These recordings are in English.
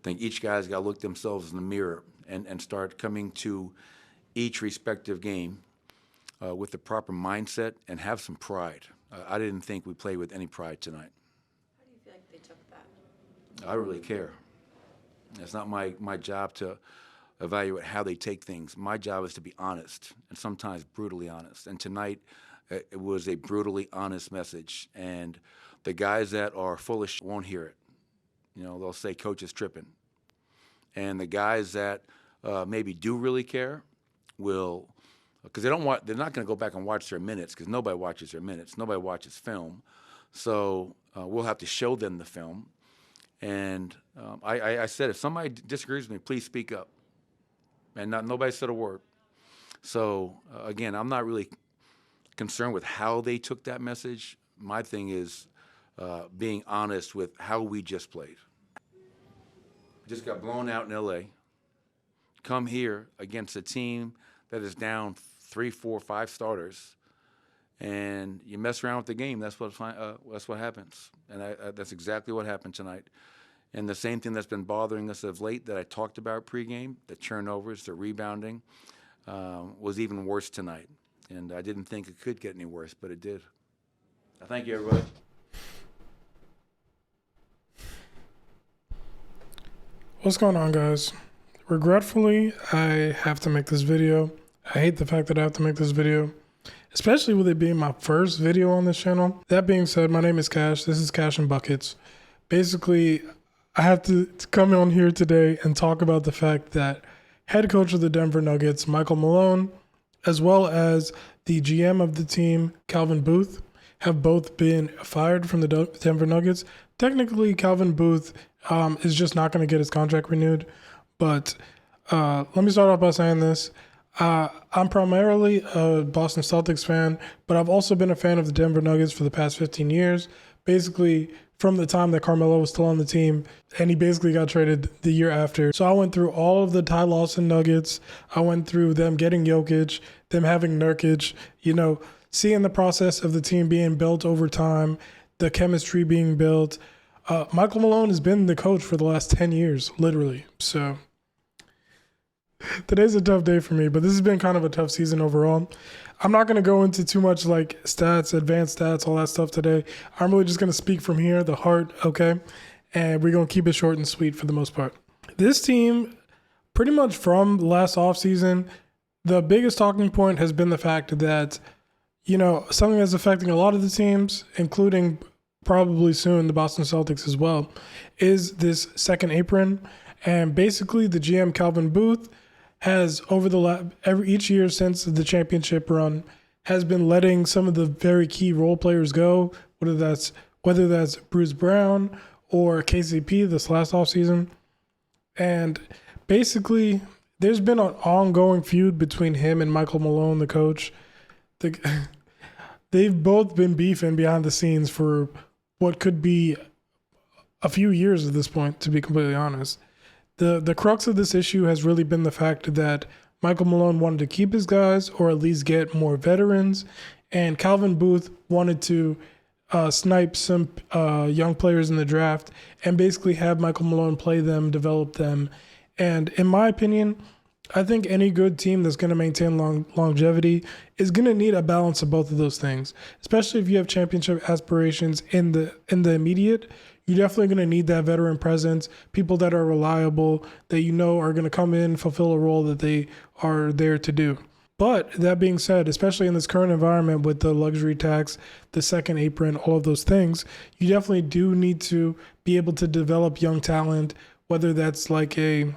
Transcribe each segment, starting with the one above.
think each guy's got to look themselves in the mirror and start coming to each respective game with the proper mindset and have some pride. I didn't think we played with any pride tonight. How do you feel like they took that? I don't really care. It's not my job to evaluate how they take things. My job is to be honest, and sometimes brutally honest. And tonight, it was a brutally honest message. And the guys that are full of won't hear it. You know, they'll say, "Coach is tripping." And the guys that maybe do really care will, because they're not going to go back and watch their minutes, because nobody watches their minutes. Nobody watches film. So we'll have to show them the film. And I said, if somebody disagrees with me, please speak up. And nobody said a word. So, again, I'm not really concerned with how they took that message. My thing is being honest with how we just played. Just got blown out in L.A. Come here against a team that is down 3, 4, 5 starters, and you mess around with the game. That's what happens, and that's exactly what happened tonight. And the same thing that's been bothering us of late that I talked about pregame, the turnovers, the rebounding, was even worse tonight. And I didn't think it could get any worse, but it did. Thank you, everybody. What's going on, guys? Regretfully, I have to make this video. I hate the fact that I have to make this video, especially with it being my first video on this channel. That being said, my name is Kash. This is Kash&Buckets. Basically, I have to come on here today and talk about the fact that head coach of the Denver Nuggets, Michael Malone, as well as the GM of the team, Calvin Booth, have both been fired from the Denver Nuggets. Technically, Calvin Booth is just not going to get his contract renewed. But let me start off by saying this. I'm primarily a Boston Celtics fan, but I've also been a fan of the Denver Nuggets for the past 15 years. Basically, from the time that Carmelo was still on the team, and he basically got traded the year after. So I went through all of the Ty Lawson Nuggets. I went through them getting Jokic, them having Nurkic, you know, seeing the process of the team being built over time, the chemistry being built. Michael Malone has been the coach for the last 10 years, literally. So today's a tough day for me, but this has been kind of a tough season overall. I'm not going to go into too much like stats, advanced stats, all that stuff today. I'm really just going to speak from here, the heart, okay? And we're going to keep it short and sweet for the most part. This team, pretty much from last offseason, the biggest talking point has been the fact that, you know, something that's affecting a lot of the teams, including probably soon the Boston Celtics as well, is this second apron. And basically the GM Calvin Booth has over each year since the championship run has been letting some of the very key role players go, whether that's Bruce Brown or KCP this last offseason. And basically there's been an ongoing feud between him and Michael Malone, the coach. They've both been beefing behind the scenes for what could be a few years at this point, to be completely honest. The crux of this issue has really been the fact that Michael Malone wanted to keep his guys or at least get more veterans, and Calvin Booth wanted to snipe some young players in the draft and basically have Michael Malone play them, develop them. And in my opinion, I think any good team that's going to maintain longevity is going to need a balance of both of those things, especially if you have championship aspirations in the immediate. You're definitely going to need that veteran presence, people that are reliable, that you know are going to come in, fulfill a role that they are there to do. But that being said, especially in this current environment with the luxury tax, the second apron, all of those things, you definitely do need to be able to develop young talent, whether that's like if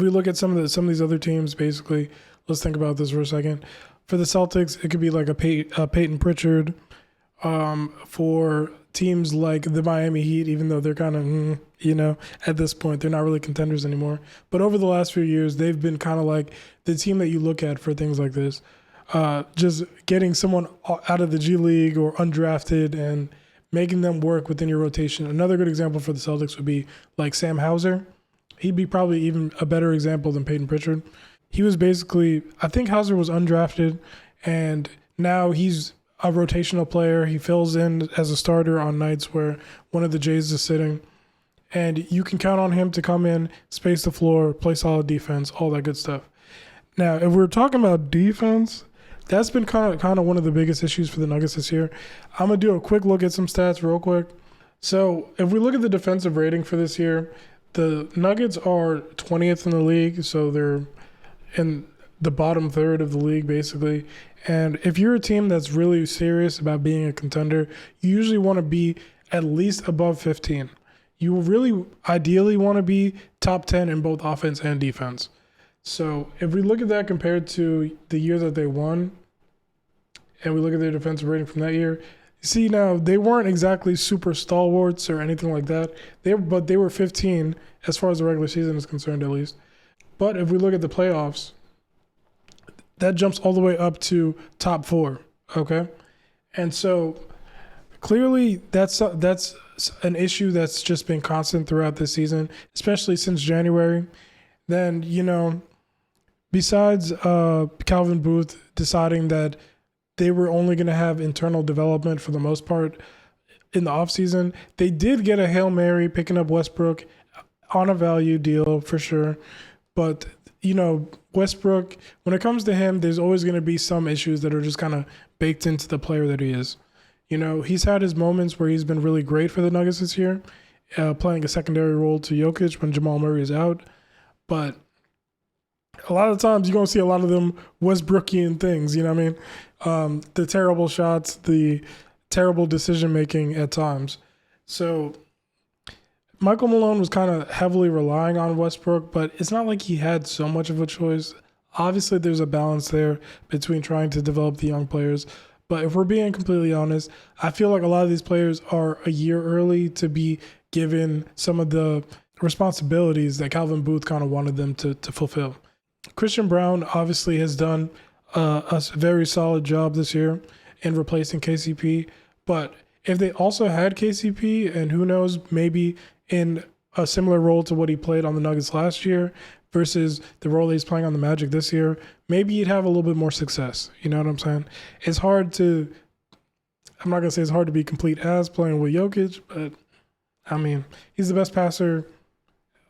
we look at some of these other teams, basically, let's think about this for a second. For the Celtics, it could be like a Peyton Pritchard. For teams like the Miami Heat, even though they're kind of, you know, at this point, they're not really contenders anymore. But over the last few years, they've been kind of like the team that you look at for things like this. Just getting someone out of the G League or undrafted and making them work within your rotation. Another good example for the Celtics would be like Sam Hauser. He'd be probably even a better example than Peyton Pritchard. He was basically, I think Hauser was undrafted, and now he's a rotational player. He fills in as a starter on nights where one of the Jays is sitting. and you can count on him to come in, space the floor, play solid defense, all that good stuff. Now, if we're talking about defense, that's been kind of one of the biggest issues for the Nuggets this year. I'm going to do a quick look at some stats real quick. So if we look at the defensive rating for this year, the Nuggets are 20th in the league, so they're in the bottom third of the league, basically. And if you're a team that's really serious about being a contender, you usually want to be at least above 15. You really ideally want to be top 10 in both offense and defense. So if we look at that compared to the year that they won, and we look at their defensive rating from that year, see, now they weren't exactly super stalwarts or anything like that. But they were 15 as far as the regular season is concerned, at least. But if we look at the playoffs, that jumps all the way up to top 4. Okay, and so clearly that's an issue that's just been constant throughout this season, especially since January. Then besides Calvin Booth deciding that they were only going to have internal development for the most part in the offseason, they did get a Hail Mary picking up Westbrook on a value deal for sure. But, Westbrook, when it comes to him, there's always going to be some issues that are just kind of baked into the player that he is. He's had his moments where he's been really great for the Nuggets this year, playing a secondary role to Jokic when Jamal Murray is out. But a lot of times you're going to see a lot of them Westbrookian things, you know what I mean? The terrible shots, the terrible decision-making at times. So Michael Malone was kind of heavily relying on Westbrook, but it's not like he had so much of a choice. Obviously, there's a balance there between trying to develop the young players. But if we're being completely honest, I feel like a lot of these players are a year early to be given some of the responsibilities that Calvin Booth kind of wanted them to fulfill. Christian Brown obviously has done a very solid job this year in replacing KCP. But if they also had KCP, and who knows, maybe in a similar role to what he played on the Nuggets last year versus the role he's playing on the Magic this year, maybe he'd have a little bit more success. You know what I'm saying? I'm not going to say it's hard to be complete ass playing with Jokic, but he's the best passer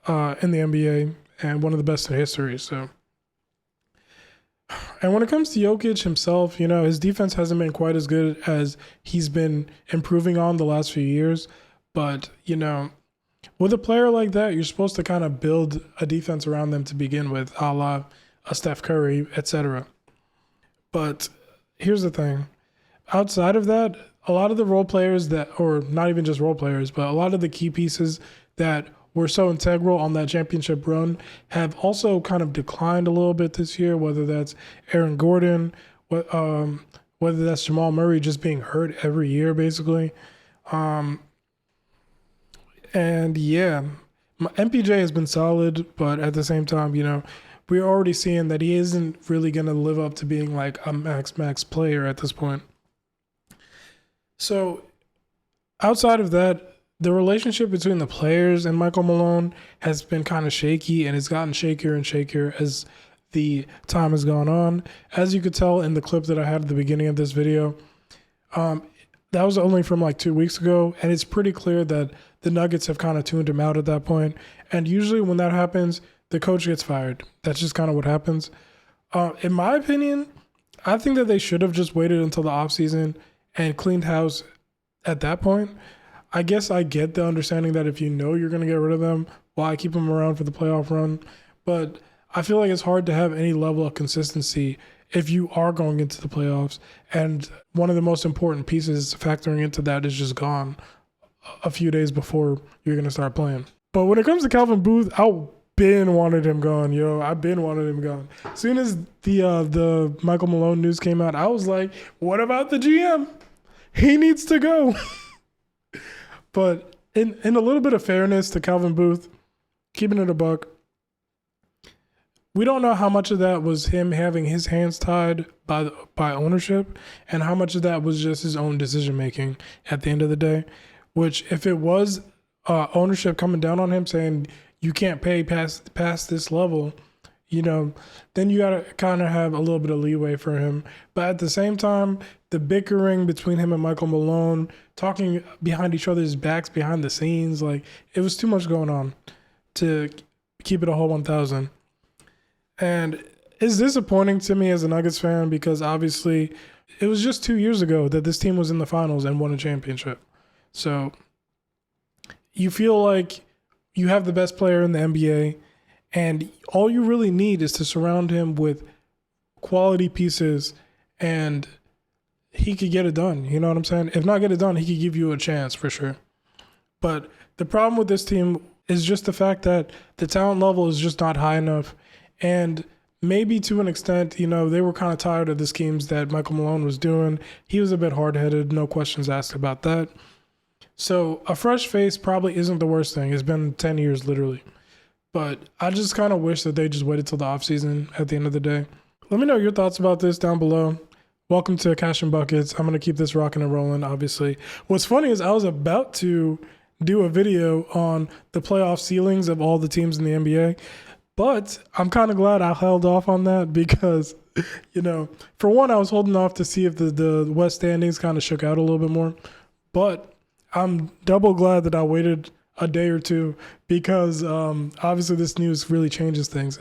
in the NBA and one of the best in history. So. And when it comes to Jokic himself, his defense hasn't been quite as good as he's been improving on the last few years. But, with a player like that, you're supposed to kind of build a defense around them to begin with, a la a Steph Curry, etc. But here's the thing. Outside of that, a lot of the role players or not even just role players, but a lot of the key pieces that were so integral on that championship run have also kind of declined a little bit this year, whether that's Aaron Gordon, whether that's Jamal Murray just being hurt every year, basically. And yeah, MPJ has been solid, but at the same time, we're already seeing that he isn't really going to live up to being like a max player at this point. So outside of that, the relationship between the players and Michael Malone has been kind of shaky, and it's gotten shakier and shakier as the time has gone on. As you could tell in the clip that I had at the beginning of this video, that was only from like 2 weeks ago, and it's pretty clear that the Nuggets have kind of tuned him out at that point. And usually when that happens, the coach gets fired. That's just kind of what happens. In my opinion, I think that they should have just waited until the offseason and cleaned house at that point. I guess I get the understanding that if you're going to get rid of them, why keep them around for the playoff run? But I feel like it's hard to have any level of consistency if you are going into the playoffs. And one of the most important pieces factoring into that is just gone a few days before you're going to start playing. But when it comes to Calvin Booth, I've been wanted him gone, yo. I've been wanted him gone. As soon as the Michael Malone news came out, I was like, what about the GM? He needs to go. But in a little bit of fairness to Calvin Booth, keeping it a buck, we don't know how much of that was him having his hands tied by ownership and how much of that was just his own decision-making at the end of the day, which if it was ownership coming down on him saying you can't pay past this level, then you got to kind of have a little bit of leeway for him. But at the same time, the bickering between him and Michael Malone, talking behind each other's backs behind the scenes. Like, it was too much going on to keep it a whole 1,000. And it's disappointing to me as a Nuggets fan because obviously it was just 2 years ago that this team was in the finals and won a championship. So you feel like you have the best player in the NBA, and all you really need is to surround him with quality pieces, and he could get it done. You know what I'm saying? If not get it done, he could give you a chance for sure. But the problem with this team is just the fact that the talent level is just not high enough. And maybe to an extent, they were kind of tired of the schemes that Michael Malone was doing. He was a bit hard-headed, no questions asked about that. So a fresh face probably isn't the worst thing. It's been 10 years literally. But I just kind of wish that they just waited till the offseason at the end of the day. Let me know your thoughts about this down below. Welcome to Kash&Buckets. I'm going to keep this rocking and rolling, obviously. What's funny is I was about to do a video on the playoff ceilings of all the teams in the NBA, but I'm kind of glad I held off on that because, for one, I was holding off to see if the West standings kind of shook out a little bit more. But I'm double glad that I waited a day or two because obviously this news really changes things,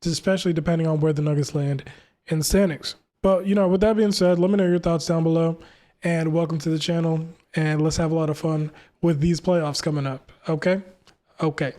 especially depending on where the Nuggets land in the standings. But, with that being said, let me know your thoughts down below, and welcome to the channel, and let's have a lot of fun with these playoffs coming up. Okay? Okay.